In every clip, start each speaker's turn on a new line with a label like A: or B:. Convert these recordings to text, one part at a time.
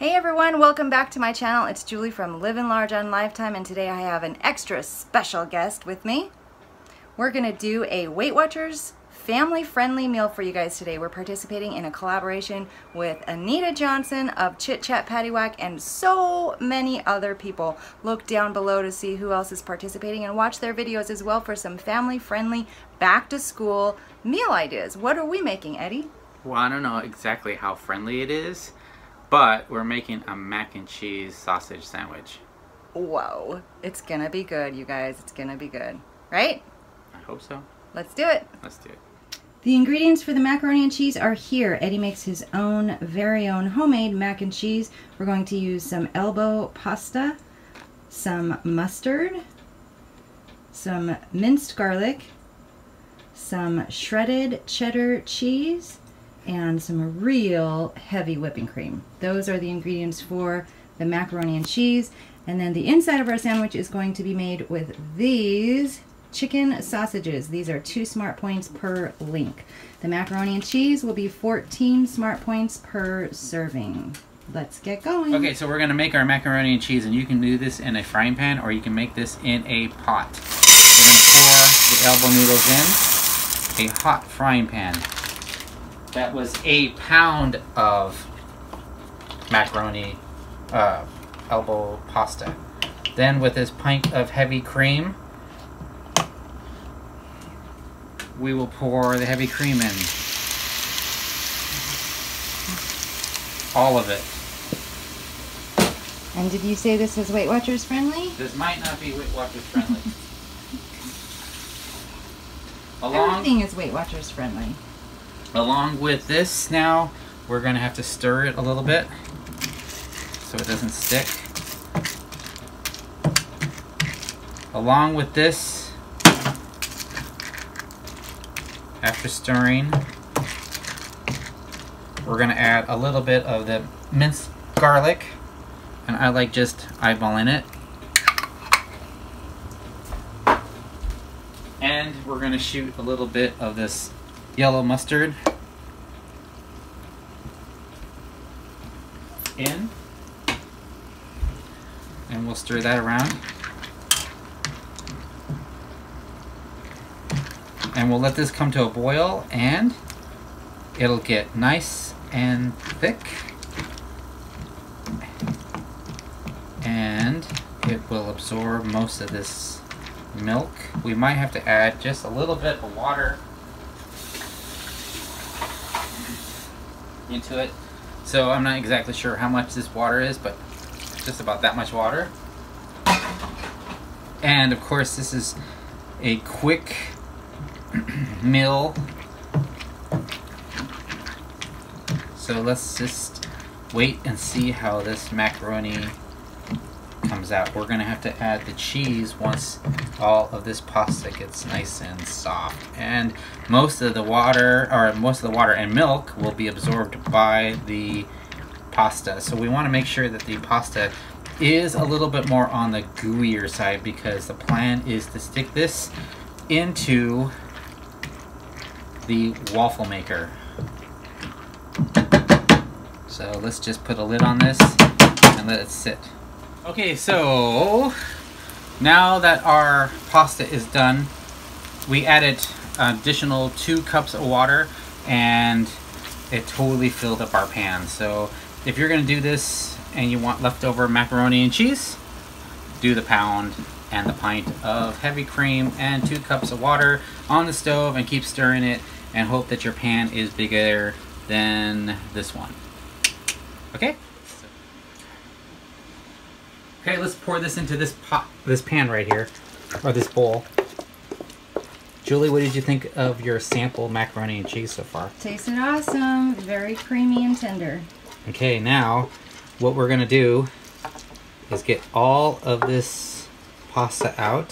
A: Hey everyone, welcome back to my channel. It's Julie from Living Large on Lifetime, and today I have an extra special guest with me. We're gonna do a Weight Watchers family-friendly meal for you guys today. We're participating in a collaboration with Anita Johnson of Chit Chat Paddywhack and so many other people. Look down below to see who else is participating and watch their videos as well for some family-friendly back-to-school meal ideas. What are we making, Eddie?
B: Well, I don't know exactly how friendly it is, but we're making a mac and cheese sausage sandwich.
A: Whoa, it's gonna be good, you guys. It's gonna be good, right?
B: I hope so.
A: Let's do it.
B: Let's do it.
A: The ingredients for the macaroni and cheese are here. Eddie makes his own, very own homemade mac and cheese. We're going to use some elbow pasta, some mustard, some minced garlic, some shredded cheddar cheese, and some real heavy whipping cream. Those are the ingredients for the macaroni and cheese. And then the inside of our sandwich is going to be made with these chicken sausages. These are 2 smart points per link. The macaroni and cheese will be 14 smart points per serving. Let's get going.
B: Okay, so we're gonna make our macaroni and cheese, and you can do this in a frying pan or you can make this in a pot. We're gonna pour the elbow noodles in a hot frying pan. That was a pound of macaroni elbow pasta. Then with this pint of heavy cream, we will pour the heavy cream in. All of it.
A: And did you say this was Weight Watchers friendly?
B: This might not be Weight Watchers friendly.
A: Everything is Weight Watchers friendly.
B: Along with this now, we're going to have to stir it a little bit so it doesn't stick. Along with this, after stirring, we're going to add a little bit of the minced garlic, and I like just eyeballing it. And we're going to shoot a little bit of this yellow mustard in, and we'll stir that around, and we'll let this come to a boil, and it'll get nice and thick, and it will absorb most of this milk. We might have to add just a little bit of water into it, so I'm not exactly sure how much this water is, but just about that much water. And of course this is a quick meal, so let's just wait and see how this macaroni comes out. We're gonna have to add the cheese once all of this pasta gets nice and soft, and most of the water and milk will be absorbed by the pasta. So we want to make sure that the pasta is a little bit more on the gooier side, because the plan is to stick this into the waffle maker. So let's just put a lid on this and let it sit. Okay, so now that our pasta is done, we added additional 2 cups of water, and it totally filled up our pan. So if you're gonna do this and you want leftover macaroni and cheese, do the pound and the pint of heavy cream and 2 cups of water on the stove, and keep stirring it, and hope that your pan is bigger than this one. Okay? Okay, let's pour this into this pan right here, or this bowl. Julie, what did you think of your sample macaroni and cheese so far?
A: Tasted awesome. Very creamy and tender.
B: Okay, now what we're gonna do is get all of this pasta out,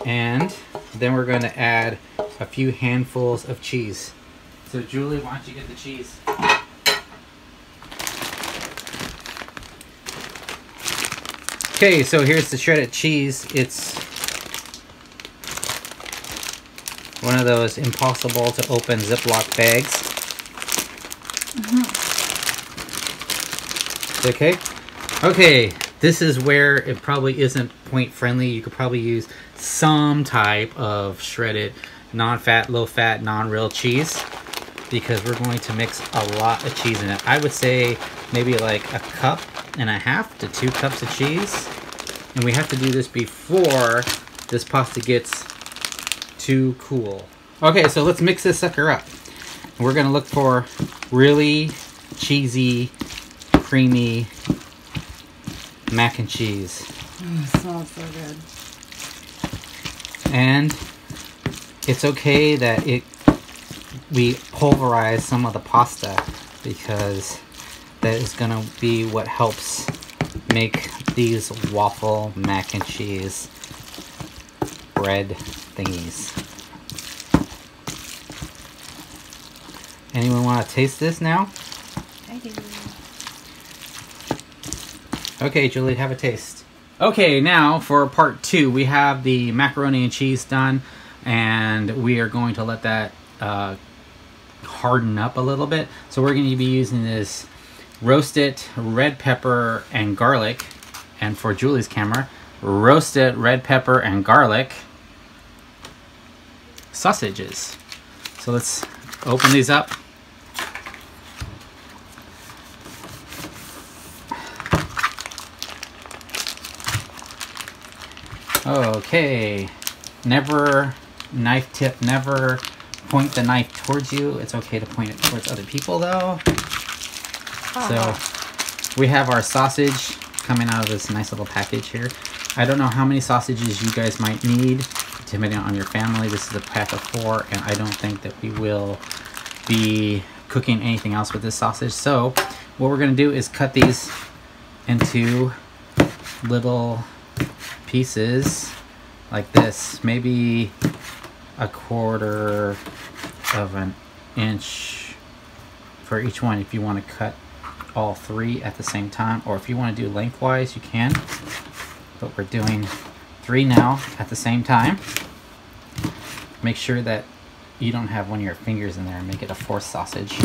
B: and then we're going to add a few handfuls of cheese. So Julie, why don't you get the cheese? Okay, so here's the shredded cheese. It's one of those impossible to open Ziploc bags. Okay? Okay, this is where it probably isn't point friendly. You could probably use some type of shredded, non-fat, low-fat, non-real cheese, because we're going to mix a lot of cheese in it. I would say maybe like 1.5 cups to 2 cups of cheese. And we have to do this before this pasta gets too cool. Okay, so let's mix this sucker up. We're gonna look for really cheesy, creamy mac and cheese.
A: Oh, it smells so good.
B: And it's okay that we pulverize some of the pasta, because that is gonna be what helps make these waffle mac and cheese bread thingies. Anyone want to taste this now?
A: I do.
B: Okay, Julie, have a taste. Okay, now for part 2, we have the macaroni and cheese done, and we are going to let that harden up a little bit. So we're going to be using this roasted red pepper and garlic, and for Julie's camera, roasted red pepper and garlic sausages. So let's open these up. Okay, never knife tip, never point the knife towards you. It's okay to point it towards other people though. So we have our sausage coming out of this nice little package here. I don't know how many sausages you guys might need, depending on your family. This is a pack of 4, and I don't think that we will be cooking anything else with this sausage. So what we're going to do is cut these into little pieces like this, maybe 1/4 of an inch for each one if you want to cut all 3 at the same time, or if you want to do lengthwise you can, but we're doing 3 now at the same time. Make sure that you don't have one of your fingers in there and make it a 4th sausage.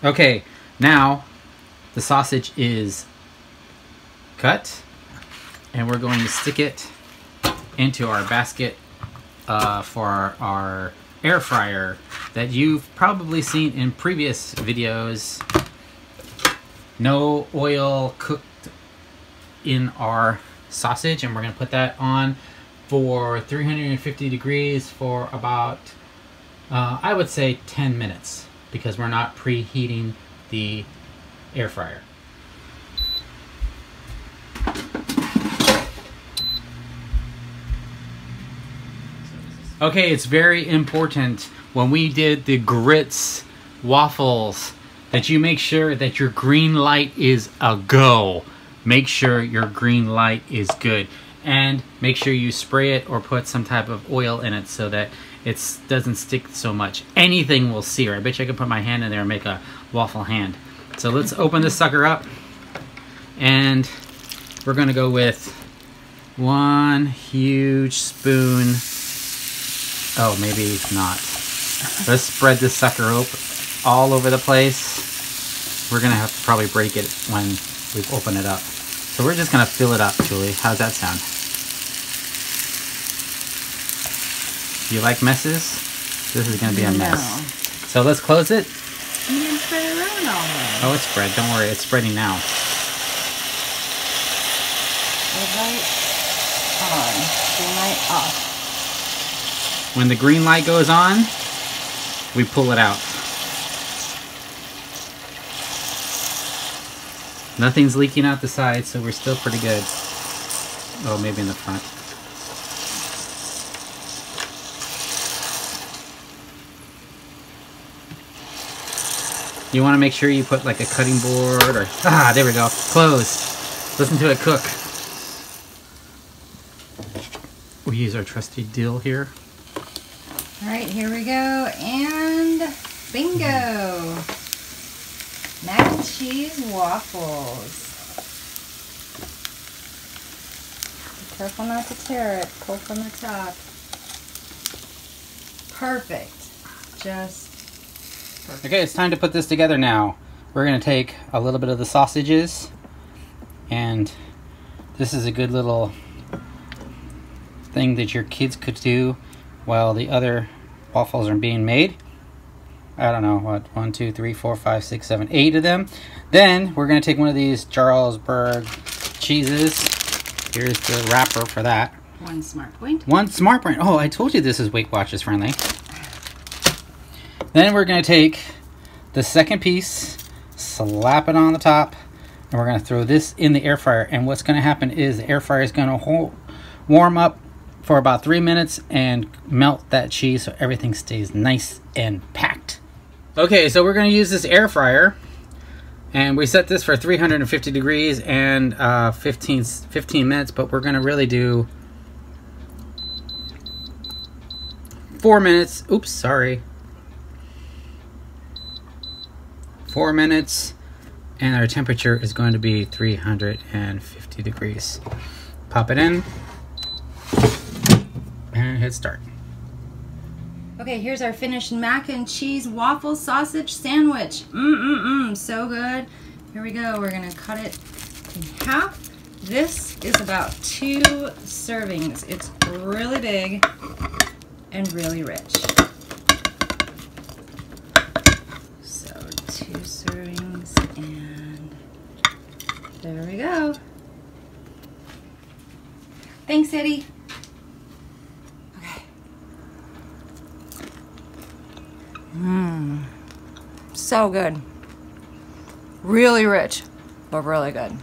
B: Okay, now the sausage is cut, and we're going to stick it into our basket for our air fryer that you've probably seen in previous videos. No oil cooked in our sausage, and we're going to put that on for 350 degrees for about I would say 10 minutes, because we're not preheating the air fryer. Okay, it's very important when we did the grits waffles that you make sure that your green light is a go. Make sure your green light is good, and make sure you spray it or put some type of oil in it so that it doesn't stick so much. Anything will sear. I bet you I could put my hand in there and make a waffle hand. So let's open this sucker up, and we're gonna go with 1 huge spoon. Oh, maybe not. Let's spread this sucker all over the place. We're gonna have to probably break it when we open it up. So we're just gonna fill it up, Julie. How's that sound? You like messes? This is gonna be a mess. So let's close it.
A: You didn't spread it around already.
B: Oh, it's spread. Don't worry, it's spreading now.
A: Red light on, green light off.
B: When the green light goes on, we pull it out. Nothing's leaking out the sides, so we're still pretty good. Oh, maybe in the front. You want to make sure you put like a cutting board or... Ah, there we go. Closed. Listen to it cook. We use our trusty dill here.
A: All right, here we go, and bingo! Mac and cheese waffles. Be careful not to tear it. Pull from the top. Perfect. Just perfect.
B: Okay, it's time to put this together now. we're going to take a little bit of the sausages, and this is a good little thing that your kids could do while the other waffles are being made. I don't know, what, 1, 2, 3, 4, 5, 6, 7, 8 of them. Then we're going to take one of these Jarlsberg cheeses. Here's the wrapper for that.
A: One smart point.
B: One smart point. Oh, I told you this is Weight Watchers friendly. Then we're going to take the second piece, slap it on the top, and we're going to throw this in the air fryer. And what's going to happen is the air fryer is going to warm up for about 3 minutes and melt that cheese so everything stays nice and packed. Okay, so we're going to use this air fryer, and we set this for 350 degrees and 15 minutes, but we're going to really do 4 minutes. Oops, sorry. 4 minutes, and our temperature is going to be 350 degrees. Pop it in and hit start.
A: Okay, here's our finished mac and cheese waffle sausage sandwich. So good. Here we go. We're gonna cut it in half. This is about 2 servings. It's really big and really rich. So 2 servings, and there we go. Thanks, Eddie. So good. Really rich, but really good.